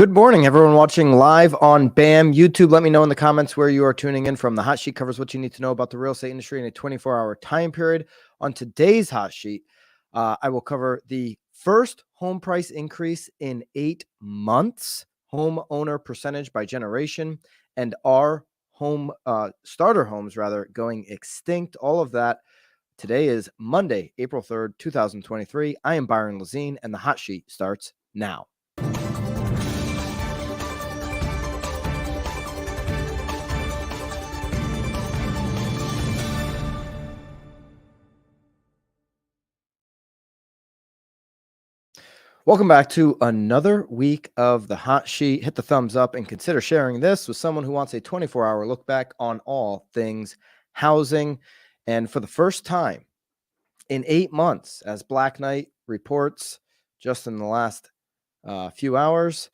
Good morning, everyone watching live on BAM YouTube. Let me know in the comments where you are tuning in from. The Hot Sheet covers what you need to know about the real estate industry in a 24-hour time period. On today's Hot Sheet, I will cover the first home price increase in 8 months, homeowner percentage by generation, and our starter homes going extinct. All of that. Today is Monday, April 3rd, 2023. I am Byron Lazine, and the Hot Sheet starts now. Welcome back to another week of the Hot Sheet. Hit the thumbs up and consider sharing this with someone who wants a 24-hour look back on all things housing. And for the first time in 8 months, as Black Knight reports just in the last few hours,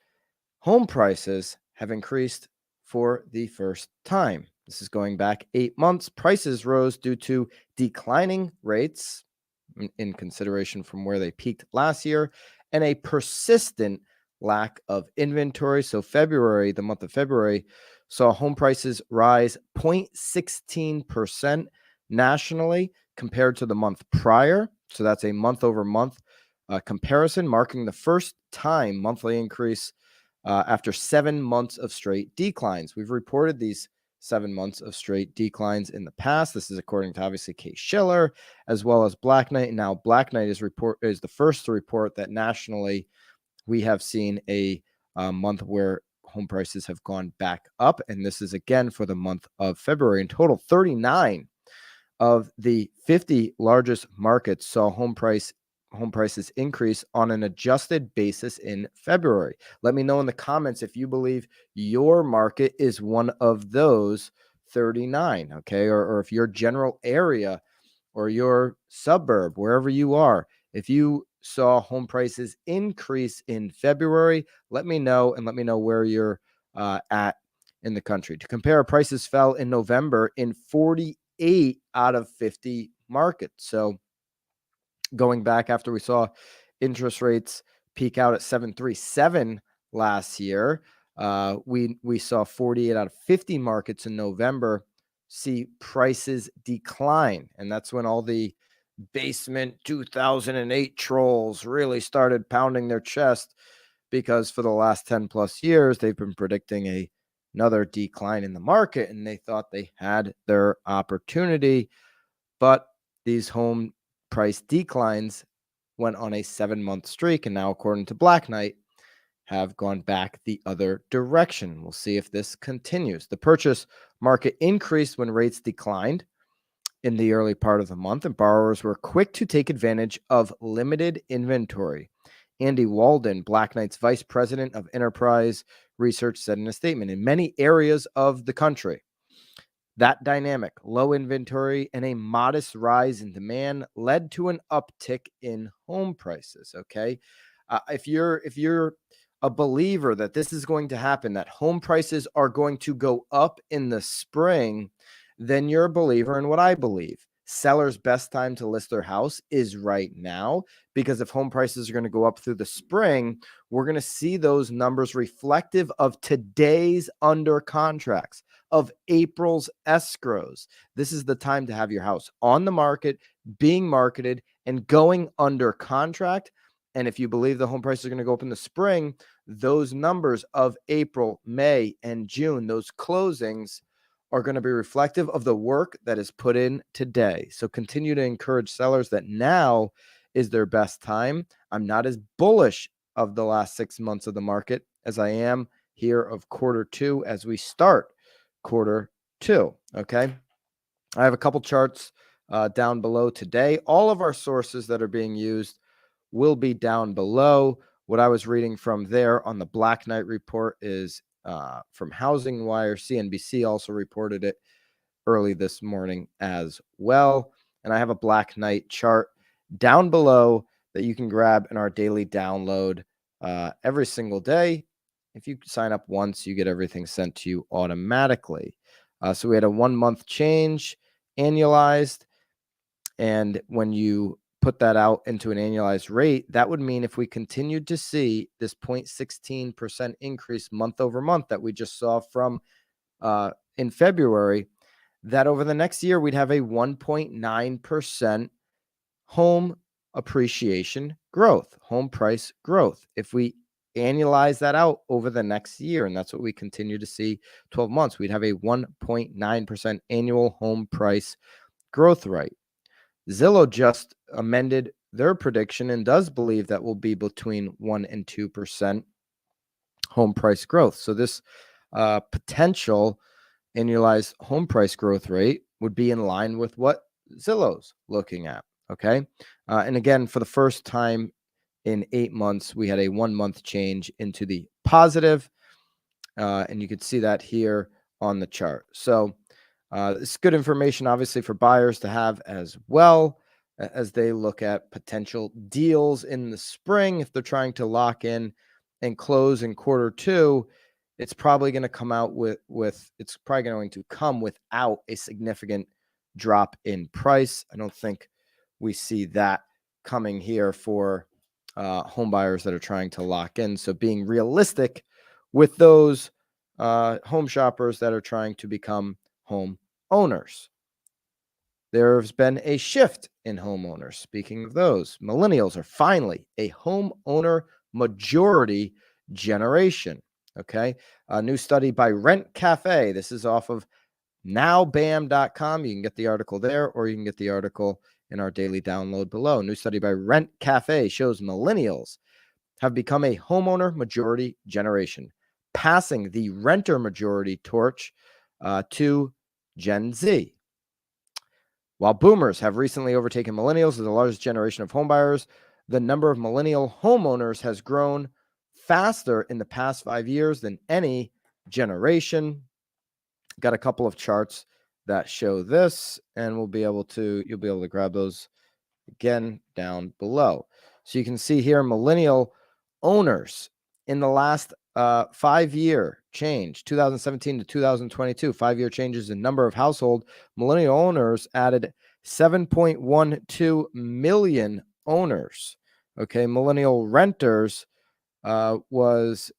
home prices have increased for the first time. This is going back 8 months. Prices rose due to declining rates in consideration from where they peaked last year, and a persistent lack of inventory. So the month of February, saw home prices rise 0.16% nationally compared to the month prior. So that's a month over month comparison, marking the first time monthly increase after 7 months of straight declines. We've reported these 7 months of straight declines in the past. This is according to obviously Case-Shiller as well as Black Knight. Now, Black Knight is the first to report that nationally we have seen a month where home prices have gone back up, and this is again for the month of February. In total, 39 of the 50 largest markets saw home prices increase on an adjusted basis in February. Let me know in the comments if you believe your market is one of those 39, okay? Or if your general area or your suburb, wherever you are, if you saw home prices increase in February, let me know, and let me know where you're at in the country. To compare, prices fell in November in 48 out of 50 markets. So going back after we saw interest rates peak out at 7.37 last year, we saw 48 out of 50 markets in November see prices decline. And that's when all the basement 2008 trolls really started pounding their chest, because for the last 10 plus years, they've been predicting another decline in the market, and they thought they had their opportunity. But these home price declines went on a 7-month streak, and now, according to Black Knight, have gone back the other direction. We'll see if this continues. The purchase market increased when rates declined in the early part of the month, and borrowers were quick to take advantage of limited inventory. Andy Walden, Black Knight's vice president of enterprise research, said in a statement, in many areas of the country, that dynamic, low inventory, and a modest rise in demand led to an uptick in home prices. Okay. If you're a believer that this is going to happen, that home prices are going to go up in the spring, then you're a believer in what I believe. Sellers' best time to list their house is right now, because if home prices are going to go up through the spring, we're going to see those numbers reflective of today's under contracts, of April's escrows. This is the time to have your house on the market, being marketed, and going under contract. And if you believe the home prices are going to go up in the spring, those numbers of April, May, and June, those closings, are going to be reflective of the work that is put in today. So continue to encourage sellers that now is their best time. I'm not as bullish of the last 6 months of the market as I am here of Q2 as we start Q2. Okay. I have a couple charts down below today. All of our sources that are being used will be down below. What I was reading from there on the Black Knight report is from Housing Wire. CNBC also reported it early this morning as well. And I have a Black Knight chart down below that you can grab in our daily download every single day. If you sign up once, you get everything sent to you automatically. So we had a 1 month change annualized. And when you put that out into an annualized rate, that would mean if we continued to see this 0.16% increase month over month that we just saw from in February, that over the next year, we'd have a 1.9% home appreciation growth, home price growth. If we annualize that out over the next year, and that's what we continue to see 12 months, we'd have a 1.9% annual home price growth rate. Zillow just amended their prediction and does believe that will be between 1 and 2% home price growth. So this potential annualized home price growth rate would be in line with what Zillow's looking at. Okay. And again, for the first time in 8 months, we had a 1 month change into the positive. And you could see that here on the chart. So it's good information, obviously, for buyers to have as well as they look at potential deals in the spring. If they're trying to lock in and close in Q2, it's probably going to come out it's probably going to come without a significant drop in price. I don't think we see that coming here for home buyers that are trying to lock in. So being realistic with those home shoppers that are trying to become home owners. There's been a shift in homeowners. Speaking of those, millennials are finally a homeowner majority generation. Okay. A new study by Rent Cafe. This is off of nowbam.com. You can get the article there, or you can get the article in our daily download below. New study by Rent Cafe shows millennials have become a homeowner majority generation, passing the renter majority torch to Gen Z. While boomers have recently overtaken millennials as the largest generation of homebuyers, the number of millennial homeowners has grown faster in the past 5 years than any generation. Got a couple of charts that show this, and you'll be able to grab those again down below. So you can see here millennial owners in the last 5-year change, 2017 to 2022, 5-year changes in number of household. Millennial owners added 7.12 million owners. Okay, millennial renters was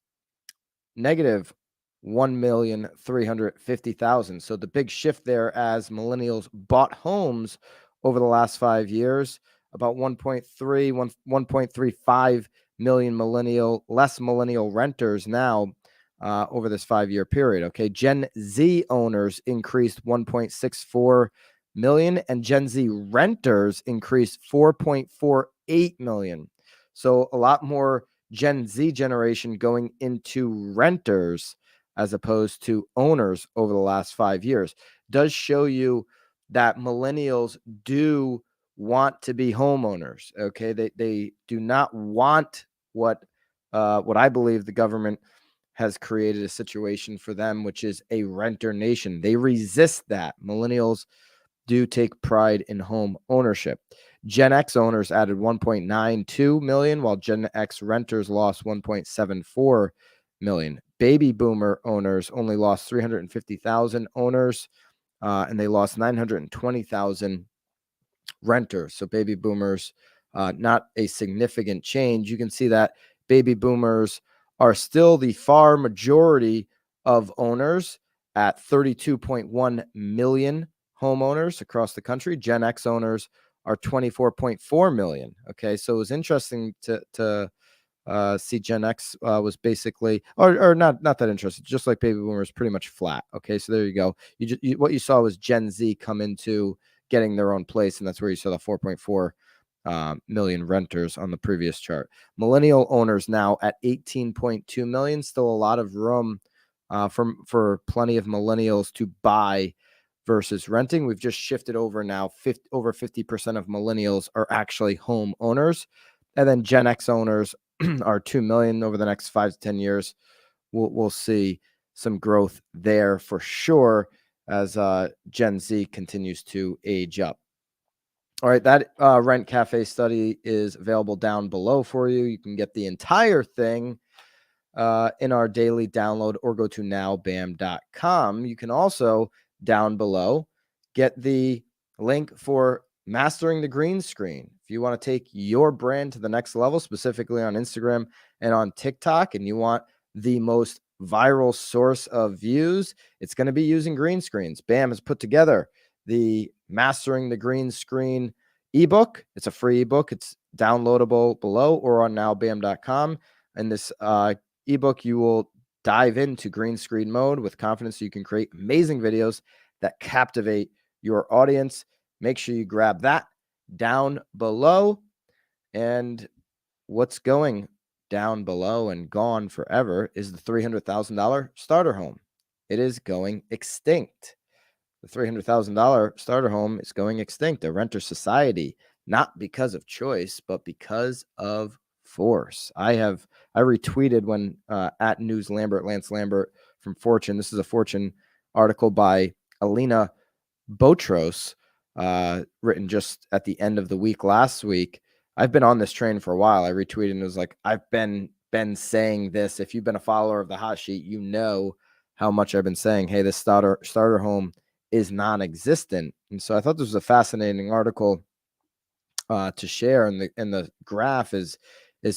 negative 1,350,000. So the big shift there as millennials bought homes over the last 5 years, about 1.35 million less millennial renters now over this 5-year period. Okay, Gen Z owners increased 1.64 million, and Gen Z renters increased 4.48 million. So a lot more Gen Z generation going into renters as opposed to owners over the last 5 years. Does show you that millennials do want to be homeowners. Okay, they do not want what I believe the government has created a situation for them, which is a renter nation. They resist that. Millennials do take pride in home ownership. Gen X owners added 1.92 million, while Gen X renters lost 1.74 million. Baby boomer owners only lost 350,000 owners, and they lost 920,000 renters. So baby boomers, not a significant change. You can see that baby boomers are still the far majority of owners at 32.1 million homeowners across the country. Gen X owners are 24.4 million. Okay, so it was interesting to see Gen X was basically, or not that interesting, just like baby boomers, pretty much flat. Okay, so there you go. What you saw was Gen Z come into getting their own place, and that's where you saw the 4.4 million renters on the previous chart. Millennial owners now at 18.2 million. Still a lot of room for plenty of millennials to buy versus renting. We've just shifted over now. Over 50% of millennials are actually home owners, and then Gen X owners are 2 million over the next 5 to 10 years. We'll see some growth there for sure as Gen Z continues to age up. All right, that Rent Cafe study is available down below for you. You can get the entire thing in our daily download, or go to nowbam.com. You can also down below get the link for mastering the green screen. If you want to take your brand to the next level, specifically on Instagram and on TikTok, and you want the most viral source of views, it's going to be using green screens. BAM has put together the Mastering the Green Screen ebook. It's a free ebook. It's downloadable below or on nowbam.com. In this ebook, you will dive into green screen mode with confidence so you can create amazing videos that captivate your audience. Make sure you grab that down below. And what's going down below and gone forever is the $300,000 starter home. It is going extinct. The $300,000 starter home is going extinct. A renter society, not because of choice, but because of force. I retweeted when at News Lambert, Lance Lambert from Fortune. This is a Fortune article by Alina Botros, written just at the end of the week last week. I've been on this train for a while. I retweeted and it was like, I've been saying this. If you've been a follower of the hot sheet, you know how much I've been saying, hey, this starter home is non-existent. And so I thought this was a fascinating article to share. And the graph is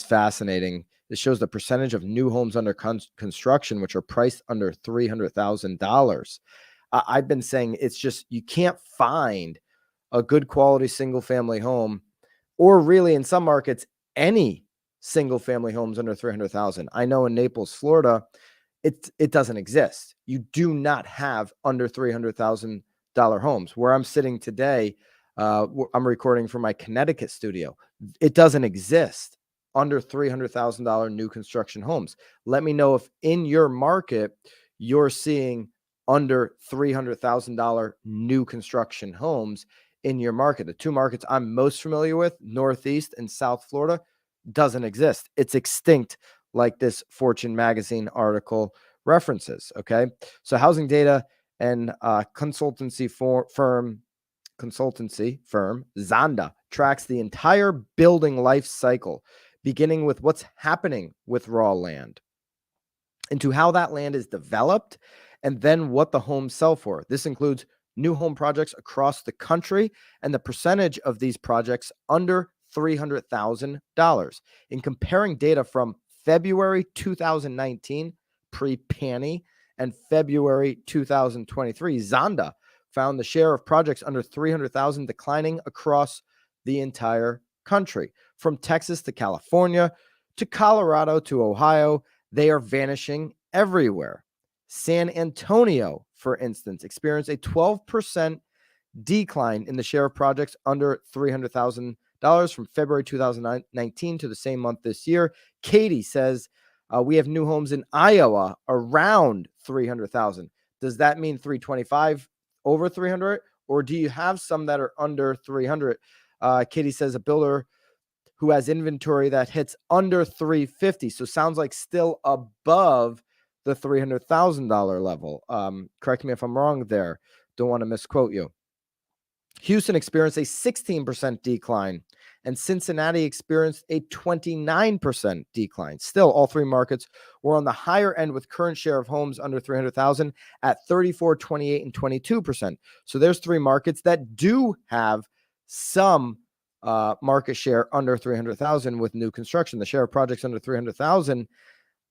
fascinating. It shows the percentage of new homes under construction, which are priced under $300,000. I've been saying it's just, you can't find a good quality single family home, or really in some markets, any single family homes under 300,000. I know in Naples, Florida, it doesn't exist. You do not have under $300,000 homes. Where I'm sitting today, I'm recording from my Connecticut studio. It doesn't exist under $300,000 new construction homes. Let me know if in your market you're seeing under $300,000 new construction homes in your market. The two markets I'm most familiar with, Northeast and South Florida, doesn't exist. It's extinct, like this Fortune magazine article references. Okay. So housing data and consultancy firm Zonda tracks the entire building life cycle, beginning with what's happening with raw land, into how that land is developed, and then what the homes sell for. This includes new home projects across the country and the percentage of these projects under $300,000. In comparing data from February 2019, pre-Panny, and February 2023, Zonda found the share of projects under 300,000 declining across the entire country. From Texas to California to Colorado to Ohio, they are vanishing everywhere. San Antonio, for instance, experienced a 12% decline in the share of projects under $300,000 from February 2019 to the same month this year. Katie says, we have new homes in Iowa around 300,000. Does that mean 325 over 300? Or do you have some that are under 300? Katie says a builder who has inventory that hits under 350. So sounds like still above the $300,000 level. Correct me if I'm wrong there. Don't want to misquote you. Houston experienced a 16% decline, and Cincinnati experienced a 29% decline. Still, all three markets were on the higher end, with current share of homes under 300,000 at 34, 28, and 22%. So there's three markets that do have some market share under 300,000 with new construction. The share of projects under 300,000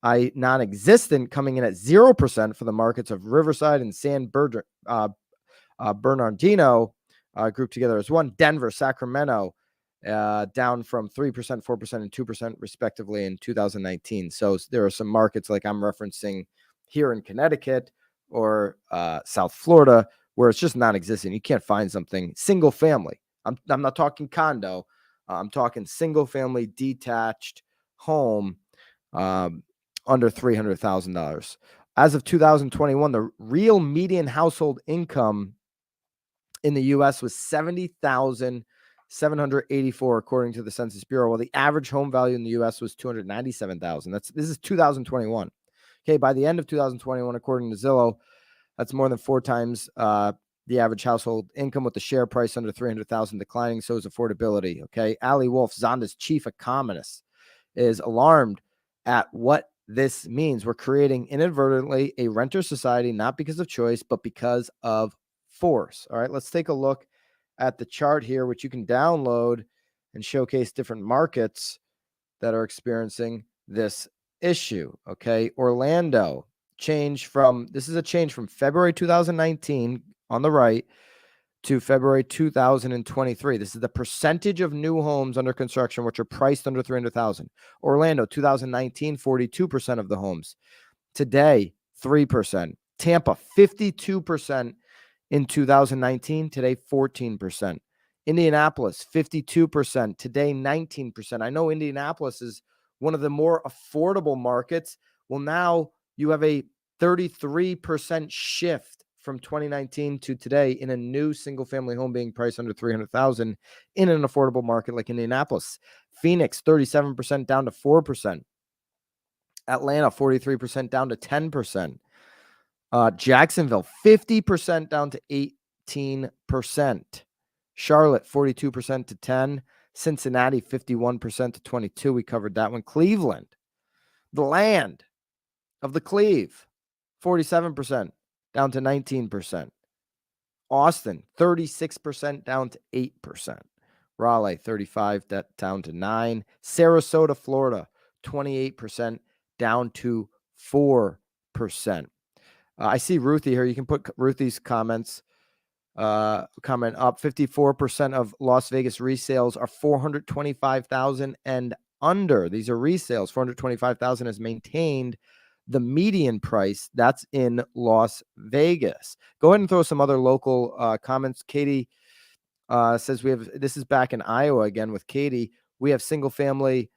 non-existent, coming in at 0% for the markets of Riverside and San Bernardino, grouped together as one. Denver, Sacramento, down from 3%, 4%, and 2% respectively in 2019. So there are some markets like I'm referencing here in Connecticut or South Florida where it's just non-existent. You can't find something single family. I'm not talking condo. I'm talking single family detached home under $300,000. As of 2021, the real median household income in the U.S. was $70,784, according to the Census Bureau, while the average home value in the U.S. was $297,000. This is 2021. Okay, by the end of 2021, according to Zillow, that's more than 4 times the average household income, with the share price under 300,000 declining. So is affordability. Okay, Ali Wolf, Zonda's chief economist, is alarmed at what this means. We're creating inadvertently a renter society, not because of choice, but because of force. All right, let's take a look at the chart here, which you can download and showcase different markets that are experiencing this issue. Okay. Orlando this is a change from February 2019 on the right to February 2023. This is the percentage of new homes under construction which are priced under 300,000. Orlando 2019, 42% of the homes. Today, 3%. Tampa, 52% in 2019. Today, 14%. Indianapolis, 52%. Today, 19%. I know Indianapolis is one of the more affordable markets. Well, now you have a 33% shift from 2019 to today in a new single-family home being priced under 300,000 in an affordable market like Indianapolis. Phoenix, 37% down to 4%. Atlanta, 43% down to 10%. Jacksonville, 50% down to 18%. Charlotte, 42% to 10%. Cincinnati, 51% to 22%. We covered that one. Cleveland, the land of the Cleve, 47% down to 19%. Austin, 36% down to 8%. Raleigh, 35% down to 9%. Sarasota, Florida, 28% down to 4%. I see Ruthie here. You can put Ruthie's comment up. 54% of Las Vegas resales are 425,000 and under. These are resales. 425,000 is maintained the median price. That's in Las Vegas. Go ahead and throw some other local comments. Katie says this is back in Iowa again with Katie. We have single family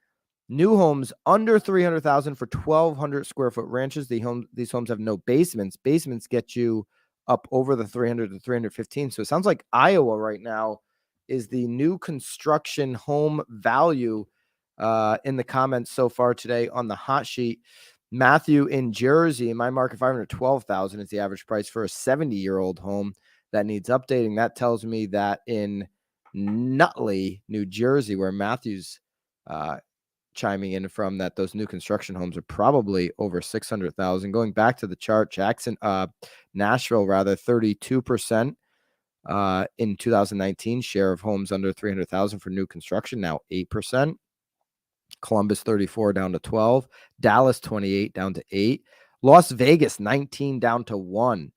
new homes under 300,000 for 1,200 square foot ranches. These homes have no basements. Basements get you up over the 300 to 315. So it sounds like Iowa right now is the new construction home value in the comments so far today on the hot sheet. Matthew in Jersey, in my market, 512,000 is the average price for a 70-year-old home that needs updating. That tells me that in Nutley, New Jersey, where Matthew's chiming in from, that those new construction homes are probably over 600,000. Going back to the chart, Nashville, 32% in 2019 share of homes under 300,000 for new construction, now 8%. Columbus, 34 down to 12. Dallas, 28 down to 8. Las Vegas, 19 down to 1.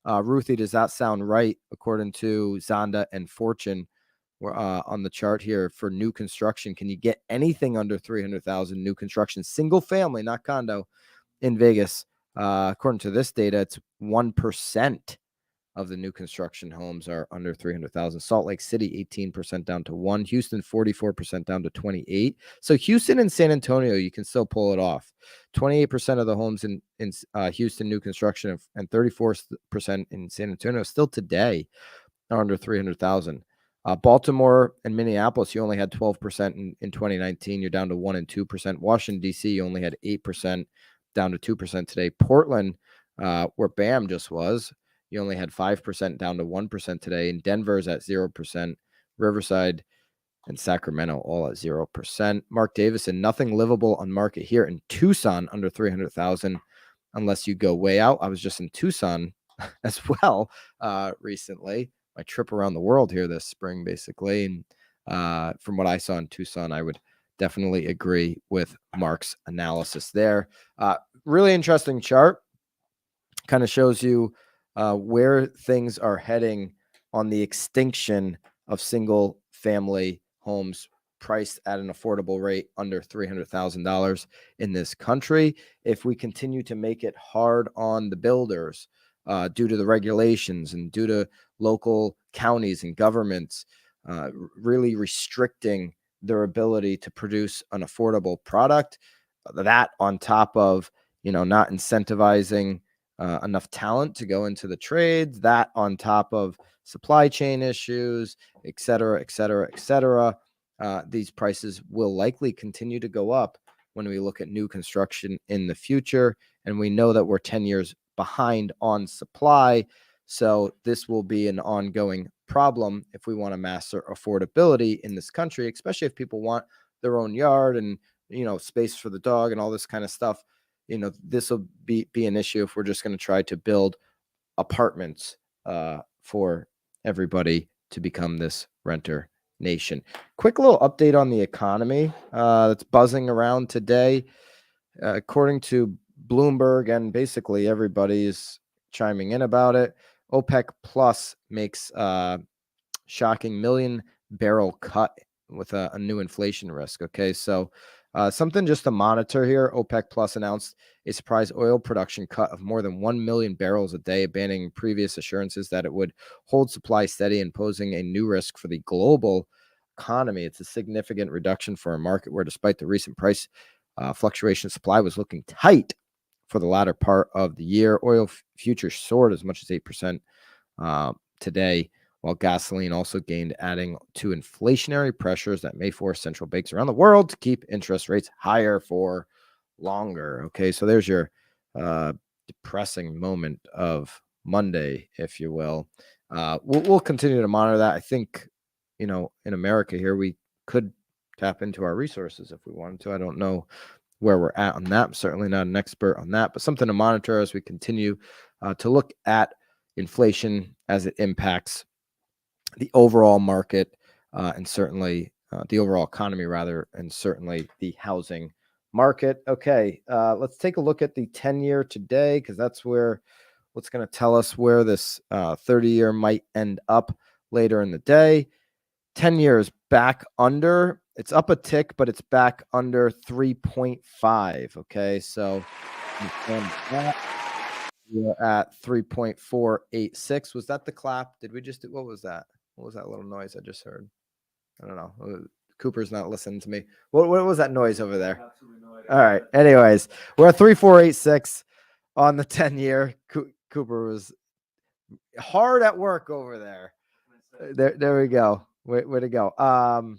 Ruthie, does that sound right according to Zonda and Fortune? On the chart here for new construction? Can you get anything under 300,000 new construction, single family, not condo, in Vegas? According to this data, it's 1% of the new construction homes are under 300,000. Salt Lake City, 18% down to 1. Houston, 44% down to 28. So Houston and San Antonio, you can still pull it off. 28% of the homes in Houston new construction and 34% in San Antonio still today are under 300,000. Baltimore and Minneapolis, you only had 12% in 2019. You're down to 1% and 2%. Washington, D.C., you only had 8%, down to 2% today. Portland, where BAM just was, you only had 5%, down to 1% today. And Denver's at 0%. Riverside and Sacramento all at 0%. Mark Davison, nothing livable on market here in Tucson under 300,000 unless you go way out. I was just in Tucson as well recently. My trip around the world here this spring, basically. And from what I saw in Tucson, I would definitely agree with Mark's analysis there. Really interesting chart. Kind of shows you where things are heading on the extinction of single family homes priced at an affordable rate under $300,000 in this country. If we continue to make it hard on the builders due to the regulations and due to local counties and governments really restricting their ability to produce an affordable product, that on top of, not incentivizing enough talent to go into the trades, that on top of supply chain issues, et cetera, et cetera, et cetera, these prices will likely continue to go up when we look at new construction in the future. And we know that we're 10 years behind on supply. So this will be an ongoing problem if we want to master affordability in this country, especially if people want their own yard and, space for the dog and all this kind of stuff. This will be an issue if we're just going to try to build apartments for everybody to become this renter nation. Quick little update on the economy that's buzzing around today. According to Bloomberg, and basically everybody's chiming in about it, OPEC Plus makes shocking million barrel cut with a new inflation risk. Okay, so something just to monitor here. OPEC Plus announced a surprise oil production cut of more than 1 million barrels a day, abandoning previous assurances that it would hold supply steady and posing a new risk for the global economy. It's a significant reduction for a market where, despite the recent price fluctuation, supply was looking tight for the latter part of the year. Oil futures soared as much as 8% today, while gasoline also gained, adding to inflationary pressures that may force central banks around the world to keep interest rates higher for longer. Okay, so there's your depressing moment of Monday, if you will. We'll continue to monitor that. I think, in America here, we could tap into our resources if we wanted to. I don't know where we're at on that. I'm certainly not an expert on that, but something to monitor as we continue to look at inflation as it impacts the overall market and certainly the overall economy, rather, and certainly the housing market. Okay, let's take a look at the 10-year today, because that's what's going to tell us where this 30-year might end up later in the day. 10 years back under, it's up a tick, but it's back under 3.5. Okay, so we're at 3.486. Was that the clap? Did we just do, what was that? What was that little noise I just heard? I don't know. Cooper's not listening to me. What was that noise over there? All right. Anyways, we're at 3.486 on the 10-year. Cooper was hard at work over there. There we go. Way to go. And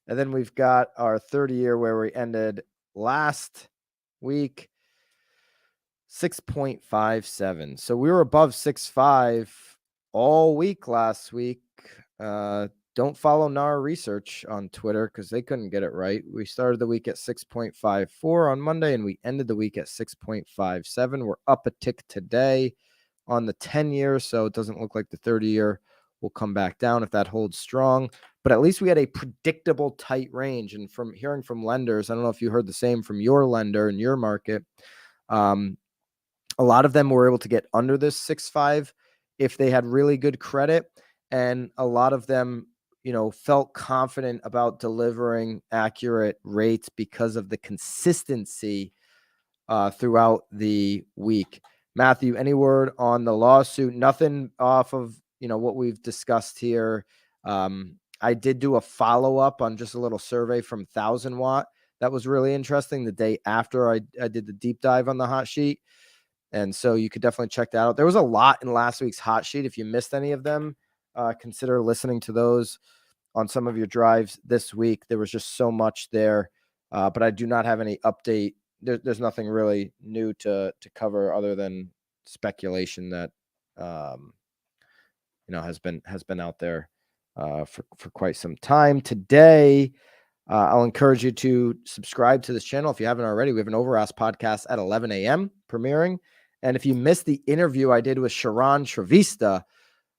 then we've got our 30-year where we ended last week, 6.57. So we were above 6.5 all week last week. Don't follow NAR Research on Twitter because they couldn't get it right. We started the week at 6.54 on Monday, and we ended the week at 6.57. We're up a tick today on the 10-year, so it doesn't look like the 30-year will come back down if that holds strong. But at least we had a predictable tight range. And from hearing from lenders, I don't know if you heard the same from your lender in your market, a lot of them were able to get under this 6.5 if they had really good credit. And a lot of them, felt confident about delivering accurate rates because of the consistency throughout the week. Matthew, any word on the lawsuit? Nothing off of, what we've discussed here. I did do a follow-up on just a little survey from 1000 Watt. That was really interesting the day after I did the deep dive on the hot sheet. And so you could definitely check that out. There was a lot in last week's hot sheet. If you missed any of them, consider listening to those on some of your drives this week. There was just so much there, but I do not have any update. There's nothing really new to cover other than speculation that has been out there for quite some time. Today, I'll encourage you to subscribe to this channel if you haven't already. We have an Overask podcast at 11 a.m. premiering. And if you missed the interview I did with Sharon Trevista,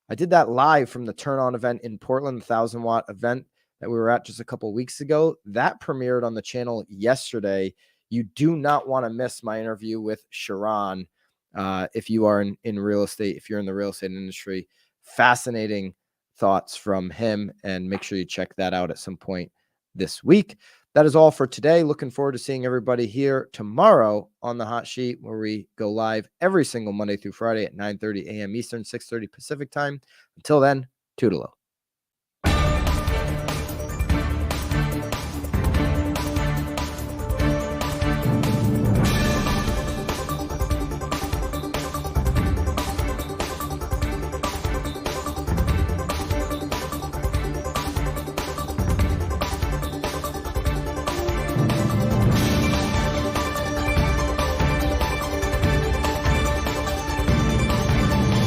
I did that live from the Turn On event in Portland, the 1000 Watt event that we were at just a couple of weeks ago. That premiered on the channel yesterday. You do not want to miss my interview with Sharon if you are in real estate, if you're in the real estate industry. Fascinating thoughts from him, and make sure you check that out at some point this week. That is all for today. Looking forward to seeing everybody here tomorrow on the hot sheet, where we go live every single Monday through Friday at 9:30 a.m. Eastern, 6:30 Pacific time. Until then, toodaloo.